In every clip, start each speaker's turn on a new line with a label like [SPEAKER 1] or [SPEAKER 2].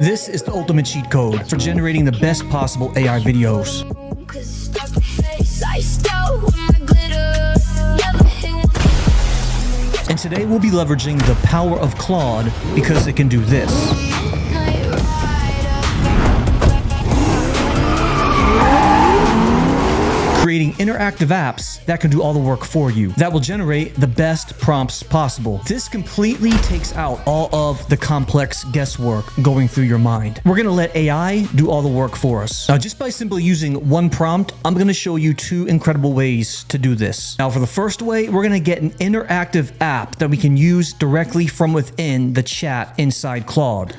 [SPEAKER 1] This is the ultimate cheat code for generating the best possible AI videos. And today we'll be leveraging the power of Claude because it can do this. Creating interactive apps that can do all the work for you, that will generate the best prompts possible. This completely takes out all of the complex guesswork going through your mind. We're gonna let AI do all the work for us. Now, just by simply using one prompt, I'm gonna show you two incredible ways to do this. Now, for the first way, we're gonna get an interactive app that we can use directly from within the chat inside Claude.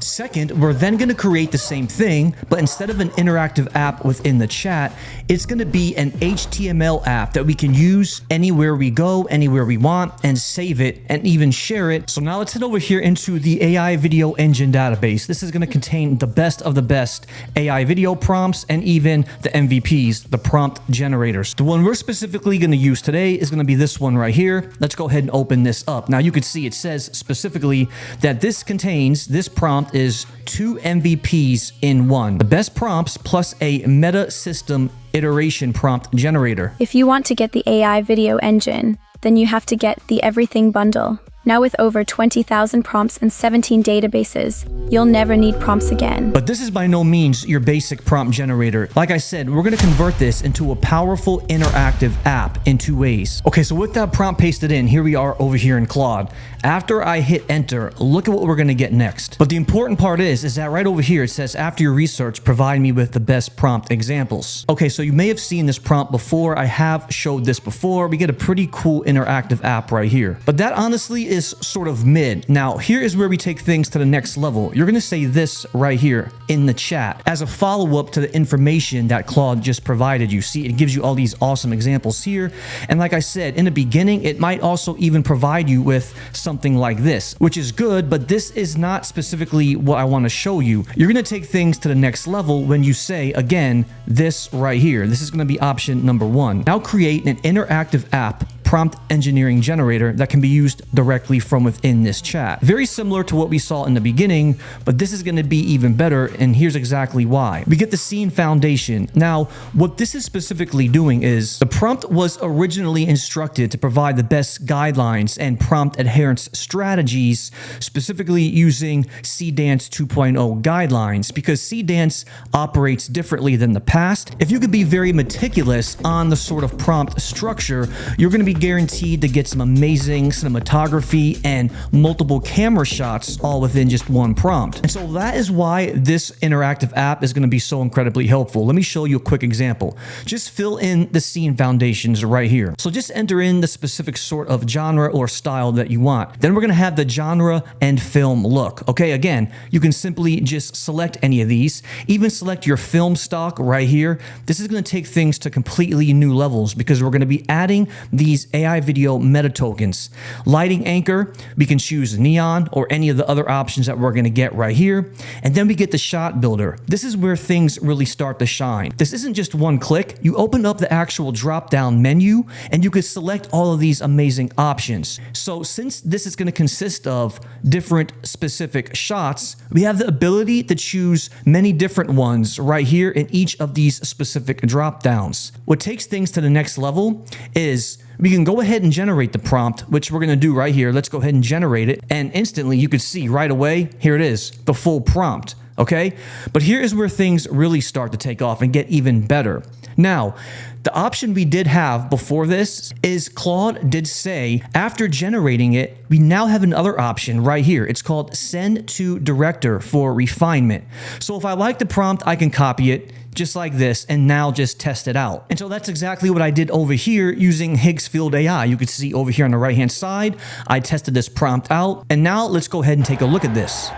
[SPEAKER 1] Second, we're then going to create the same thing, but instead of an interactive app within the chat, it's going to be an HTML app that we can use anywhere we go, anywhere we want, and save it and even share it. So now let's head over here into the AI video engine database. This is going to contain the best of the best AI video prompts and even the MVPs, the prompt generators. The one we're specifically going to use today is going to be this one right here. Let's go ahead and open this up. Now you can see it says specifically that this prompt is 2 MVPs in one. The best prompts plus a meta system iteration prompt generator.
[SPEAKER 2] If you want to get the AI video engine, then you have to get the everything bundle. Now with over 20,000 prompts and 17 databases, you'll never need prompts again.
[SPEAKER 1] But this is by no means your basic prompt generator. Like I said, we're going to convert this into a powerful interactive app in 2 ways. Okay, so with that prompt pasted in, here we are over here in Claude. After I hit enter, look at what we're going to get next. But the important part is that right over here, it says, after your research, provide me with the best prompt examples. Okay, so you may have seen this prompt before. I have showed this before. We get a pretty cool interactive app right here. But that honestly is sort of mid. Now, here is where we take things to the next level. You're going to say this right here in the chat as a follow-up to the information that Claude just provided you. See, it gives you all these awesome examples here. And like I said, in the beginning, it might also even provide you with something like this, which is good, but this is not specifically what I want to show you. You're going to take things to the next level when you say, again, this right here. This is going to be option number 1. Now create an interactive app prompt engineering generator that can be used directly from within this chat. Very similar to what we saw in the beginning, but this is going to be even better, and here's exactly why. We get the scene foundation. Now, what this is specifically doing is the prompt was originally instructed to provide the best guidelines and prompt adherence strategies, specifically using Seedance 2.0 guidelines, because Seedance operates differently than the past. If you could be very meticulous on the sort of prompt structure, you're going to be guaranteed to get some amazing cinematography and multiple camera shots all within just one prompt. And so that is why this interactive app is going to be so incredibly helpful. Let me show you a quick example. Just fill in the scene foundations right here. So just enter in the specific sort of genre or style that you want. Then we're going to have the genre and film look. Okay, again, you can simply just select any of these, even select your film stock right here. This is going to take things to completely new levels because we're going to be adding these AI video meta tokens. Lighting anchor, we can choose neon or any of the other options that we're going to get right here. And then we get the shot builder. This is where things really start to shine. This isn't just one click. You open up the actual drop down menu and you can select all of these amazing options. So since this is going to consist of different specific shots, we have the ability to choose many different ones right here in each of these specific drop downs. What takes things to the next level is we can go ahead and generate the prompt, which we're going to do right here. Let's go ahead and generate it. And instantly you could see right away, here it is, the full prompt. Okay, but here is where things really start to take off and get even better. Now, the option we did have before this is Claude did say after generating it, we now have another option right here. It's called send to director for refinement. So if I like the prompt, I can copy it just like this and now just test it out. And so that's exactly what I did over here using Higgsfield AI. You could see over here on the right hand side, I tested this prompt out. And now let's go ahead and take a look at this.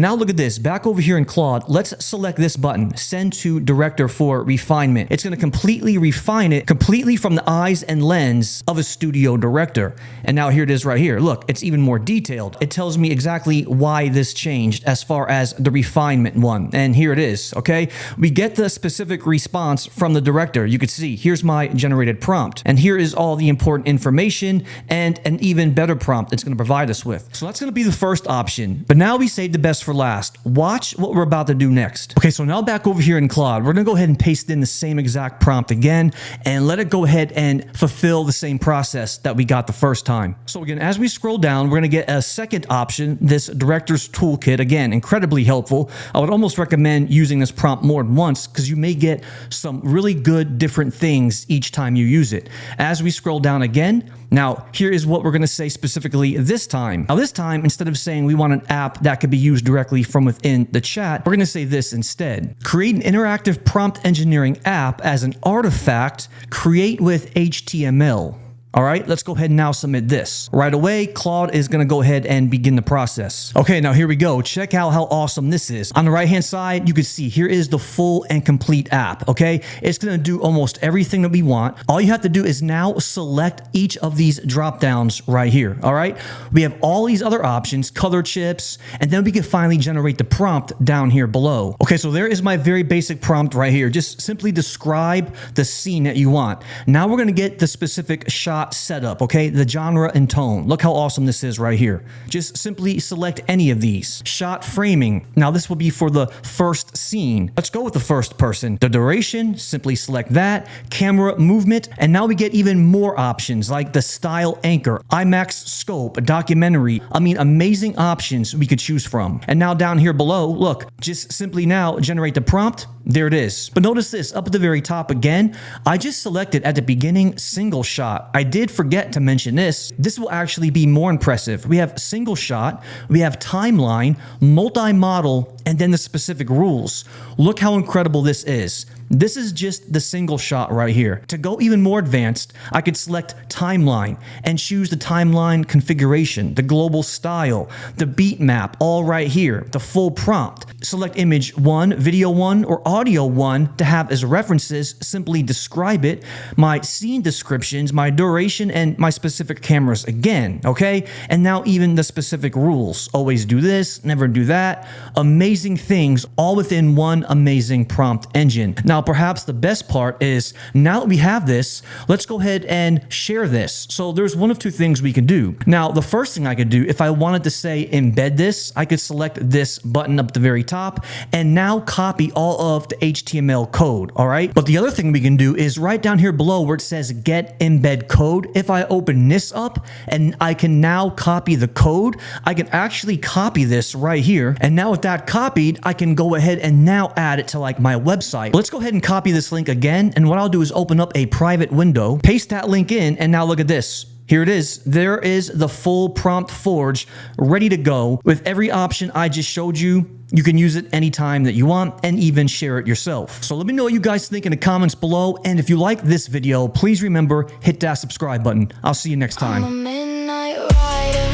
[SPEAKER 1] now look at this. Back over here in Claude, let's select this button, send to director for refinement. It's going to completely refine it completely from the eyes and lens of a studio director. And now here it is right here. Look, it's even more detailed. It tells me exactly why this changed as far as the refinement one. And here it is, okay? We get the specific response from the director. You could see, here's my generated prompt. And here is all the important information and an even better prompt it's going to provide us with. So that's going to be the first option. But now we saved the best for last. Watch what we're about to do next. Okay, so now back over here in Claude, we're going to go ahead and paste in the same exact prompt again and let it go ahead and fulfill the same process that we got the first time. So again, as we scroll down, we're going to get a second option, this director's toolkit. Again, incredibly helpful. I would almost recommend using this prompt more than once because you may get some really good different things each time you use it. As we scroll down again, now here is what we're going to say specifically this time. Now this time, instead of saying we want an app that could be used directly from within the chat, we're going to say this instead. Create an interactive prompt engineering app as an artifact, create with HTML. All right, let's go ahead and now submit this. Right away, Claude is gonna go ahead and begin the process. Okay, now here we go. Check out how awesome this is. On the right-hand side, you can see here is the full and complete app, okay? It's gonna do almost everything that we want. All you have to do is now select each of these drop-downs right here, all right? We have all these other options, color chips, and then we can finally generate the prompt down here below. Okay, so there is my very basic prompt right here. Just simply describe the scene that you want. Now we're gonna get the specific shot setup, okay? The genre and tone. Look how awesome this is right here. Just simply select any of these. Shot framing. Now this will be for the first scene. Let's go with the first person. The duration, simply select that. Camera movement, and now we get even more options like the style anchor, IMAX scope, documentary. I mean, amazing options we could choose from. And now down here below, look, just simply now generate the prompt. There it is. But notice this, up at the very top again, I just selected at the beginning single shot. I did forget to mention this. This will actually be more impressive. We have single shot, we have timeline, multi-model, and then the specific rules. Look how incredible this is. This is just the single shot right here. To go even more advanced, I could select timeline and choose the timeline configuration, the global style, the beat map, all right here, the full prompt. Select image 1, video 1, or audio 1 to have as references, simply describe it, my scene descriptions, my duration, and my specific cameras again, okay? And now even the specific rules. Always do this, never do that. Amazing things all within one amazing prompt engine. Now, perhaps the best part is now that we have this, let's go ahead and share this. So there's one of two things we can do. Now, the first thing I could do, if I wanted to say embed this, I could select this button up at the very top and now copy all of the HTML code, all right? But the other thing we can do is right down here below where it says get embed code. If I open this up and I can now copy the code, I can actually copy this right here. And now with that copied, I can go ahead and now add it to like my website. Let's go ahead and copy this link again. And what I'll do is open up a private window, paste that link in, and now look at this. Here it is. There is the full prompt forge ready to go with every option I just showed you. You can use it anytime that you want and even share it yourself. So let me know what you guys think in the comments below. And if you like this video, please remember, hit that subscribe button. I'll see you next time.
[SPEAKER 3] I'm a midnight rider.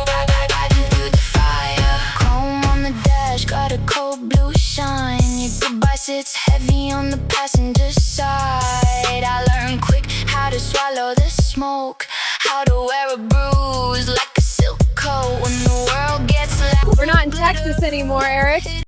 [SPEAKER 3] Riding through the fire. Chrome on the dash, got a cold blue shine. Your goodbye sits heavy on the passenger side. I learned quick how to swallow the smoke, how to wear a bruise like a silk coat when the world gets loud.
[SPEAKER 4] We're not in Texas anymore, Eric.